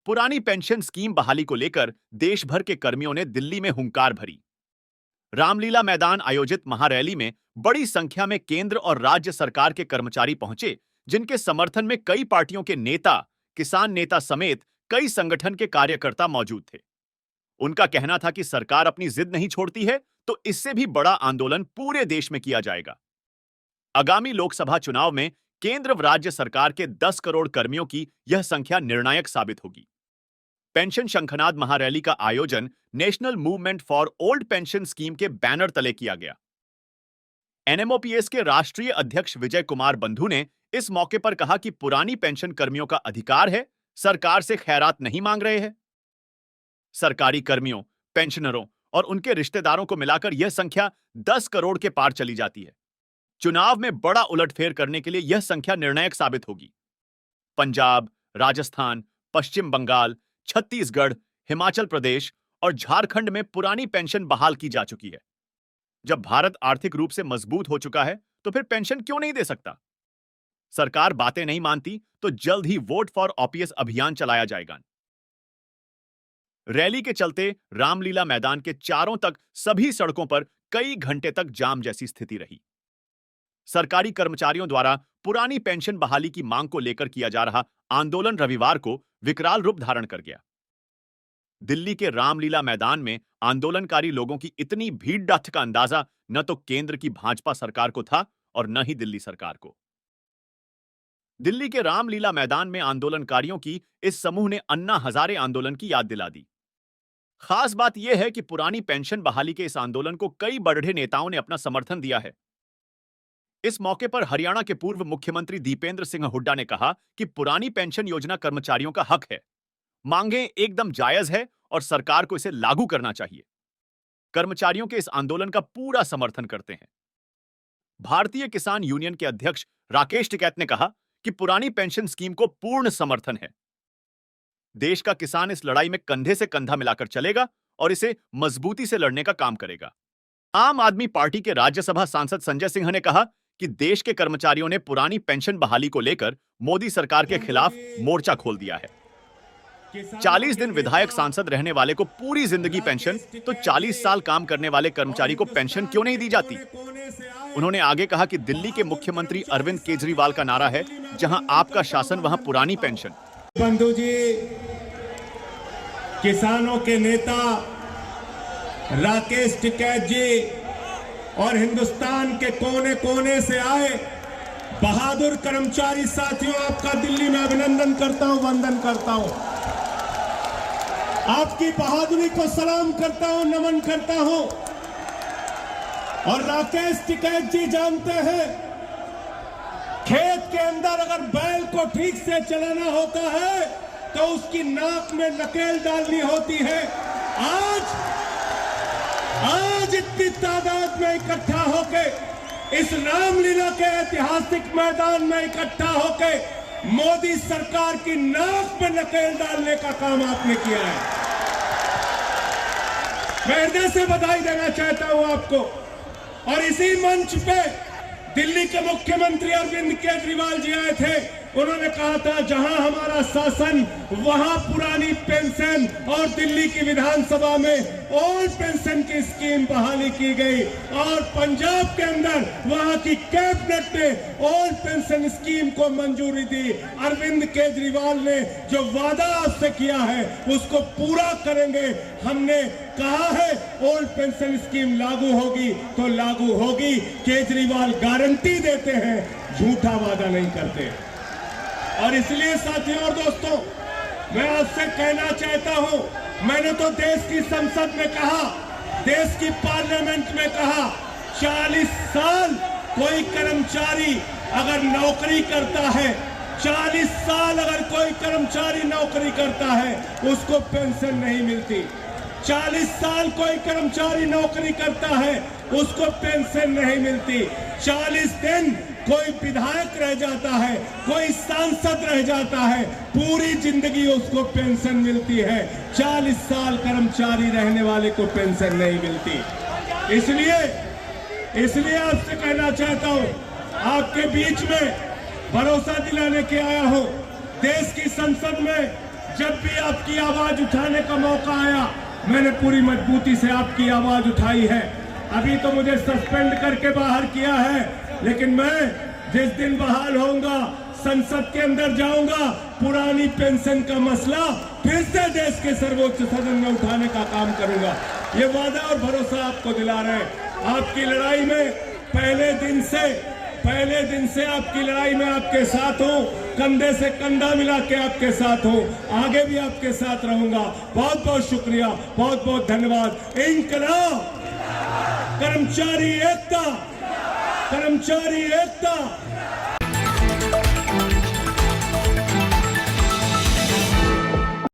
पुरानी pension scheme बहाली को लेकर देश भर के कर्मियों ने दिल्ली में हुंकार भरी। रामलीला मैदान आयोजित महारैली में बड़ी संख्या में केंद्र और राज्य सरकार के कर्मचारी पहुंचे, जिनके समर्थन में कई पार्टियों के नेता, किसान नेता समेत कई संगठन के कार्यकर्ता मौजूद थे। उनका कहना था कि सरकार अपनी जिद नहीं छोड़ती है तो इससे भी बड़ा आंदोलन पूरे देश में किया जाएगा। आगामी लोकसभा चुनाव में केंद्र व राज्य सरकार के 10 करोड़ कर्मियों की यह संख्या निर्णायक साबित होगी। पेंशन शंखनाद महारैली का आयोजन national movement for old pension scheme के बैनर तले किया गया। एनएमओपीएस के राष्ट्रीय अध्यक्ष विजय कुमार बंधु ने इस मौके पर कहा कि पुरानी पेंशन कर्मियों का अधिकार है, सरकार से खैरात नहीं मांग रहे हैं। सरकारी कर्मियों, पेंशनरों और उनके रिश्तेदारों को मिलाकर यह संख्या 10 करोड़ के पार चली जाती है। चुनाव में बड़ा उलटफेर करने के लिए यह संख्या निर्णायक साबित होगी। पंजाब, राजस्थान, पश्चिम बंगाल, छत्तीसगढ़, हिमाचल प्रदेश और झारखंड में पुरानी पेंशन बहाल की जा चुकी है। जब भारत आर्थिक रूप से मजबूत हो चुका है तो फिर पेंशन क्यों नहीं दे सकता? सरकार बातें नहीं मानती तो जल्द ही वोट फॉर ओपीएस अभियान चलाया जाएगा। रैली के चलते रामलीला मैदान के चारों तक सभी सड़कों पर कई घंटे तक जाम जैसी स्थिति रही। सरकारी कर्मचारियों द्वारा पुरानी पेंशन बहाली की मांग को लेकर किया जा रहा आंदोलन रविवार को विकराल रूप धारण कर गया। दिल्ली के रामलीला मैदान में आंदोलनकारी लोगों की इतनी भीड़ डाठ का अंदाजा न तो केंद्र की भाजपा सरकार को था और न ही दिल्ली सरकार को। दिल्ली के रामलीला मैदान में आंदोलनकारियों की इस समूह ने अन्ना हजारे आंदोलन की याद दिला दी। खास बात यह है कि पुरानी पेंशन बहाली के इस आंदोलन को कई बड़े नेताओं ने अपना समर्थन दिया है। इस मौके पर हरियाणा के पूर्व मुख्यमंत्री दीपेंद्र सिंह हुड्डा ने कहा कि पुरानी पेंशन योजना कर्मचारियों का हक है, मांगें एकदम जायज है और सरकार को इसे लागू करना चाहिए। कर्मचारियों के इस आंदोलन का पूरा समर्थन करते हैं। भारतीय किसान यूनियन के अध्यक्ष राकेश टिकैत ने कहा कि पुरानी पेंशन स्कीम को पूर्ण समर्थन है। देश का किसान इस लड़ाई में कंधे से कंधा मिलाकर चलेगा और इसे मजबूती से लड़ने का काम करेगा। आम आदमी पार्टी के राज्यसभा सांसद संजय सिंह ने कहा कि देश के कर्मचारियों ने पुरानी पेंशन बहाली को लेकर मोदी सरकार के खिलाफ मोर्चा खोल दिया है। 40 दिन विधायक सांसद रहने वाले को पूरी जिंदगी पेंशन, तो 40 साल काम करने वाले कर्मचारी को पेंशन क्यों नहीं दी जाती? उन्होंने आगे कहा कि दिल्ली के मुख्यमंत्री अरविंद केजरीवाल का नारा है, जहां आपका शासन वहां पुरानी पेंशन। बंधु जी, किसानों के नेता राकेश टिकैत जी और हिंदुस्तान के कोने कोने से आए बहादुर कर्मचारी साथियों, आपका दिल्ली में अभिनंदन करता हूं, वंदन करता हूं। आपकी बहादुरी को सलाम करता हूं, नमन करता हूं। और राकेश टिकैत जी जानते हैं, खेत के अंदर अगर बैल को ठीक से चलाना होता है तो उसकी नाक में नकेल डालनी होती है। आज इतनी तादाद में इकट्ठा होके इस रामलीला के ऐतिहासिक मैदान में इकट्ठा होके मोदी सरकार की नाक में नकेल डालने का काम आपने किया है। मैं हृदय से बधाई देना चाहता हूं आपको। और इसी मंच पे दिल्ली के मुख्यमंत्री अरविंद केजरीवाल जी आए थे। उन्होंने कहा था, जहां हमारा शासन वहां पुरानी पेंशन, और दिल्ली की विधानसभा में ओल्ड पेंशन की स्कीम बहाली की गई। और पंजाब के अंदर वहां की कैबिनेट ने ओल्ड पेंशन स्कीम को मंजूरी दी। अरविंद केजरीवाल ने जो वादा आपसे किया है उसको पूरा करेंगे। हमने कहा है ओल्ड पेंशन स्कीम लागू होगी तो लागू होगी। केजरीवाल गारंटी देते हैं, झूठा वादा नहीं करते। और इसलिए साथियों और दोस्तों, मैं आपसे कहना चाहता हूं, मैंने तो देश की संसद में कहा, देश की पार्लियामेंट में कहा, 40 साल कोई कर्मचारी अगर नौकरी करता है, 40 साल अगर कोई कर्मचारी नौकरी करता है उसको पेंशन नहीं मिलती। 40 साल कोई कर्मचारी नौकरी करता है उसको पेंशन नहीं मिलती। 40 दिन कोई विधायक रह जाता है, कोई सांसद रह जाता है, पूरी जिंदगी उसको पेंशन मिलती है। 40 साल कर्मचारी रहने वाले को पेंशन नहीं मिलती। इसलिए आपसे कहना चाहता हूं, आपके बीच में भरोसा दिलाने के आया हूं। देश की संसद में जब भी आपकी आवाज उठाने का मौका आया, मैंने पूरी मजबूती से आपकी आवाज उठाई है। अभी तो मुझे सस्पेंड करके बाहर किया है, लेकिन मैं जिस दिन बहाल होऊंगा, संसद के अंदर जाऊंगा, पुरानी पेंशन का मसला फिर से देश के सर्वोच्च सदन में उठाने का काम करूंगा। ये वादा और भरोसा आपको दिला रहे हैं। आपकी लड़ाई में पहले दिन से आपकी लड़ाई में आपके साथ हूं, कंधे से कंधा मिला के आपके साथ हूं, आगे भी आपके साथ रहूंगा। बहुत बहुत शुक्रिया, बहुत बहुत धन्यवाद। इंकलाब, कर्मचारी एकता, कर्मचारी एकता।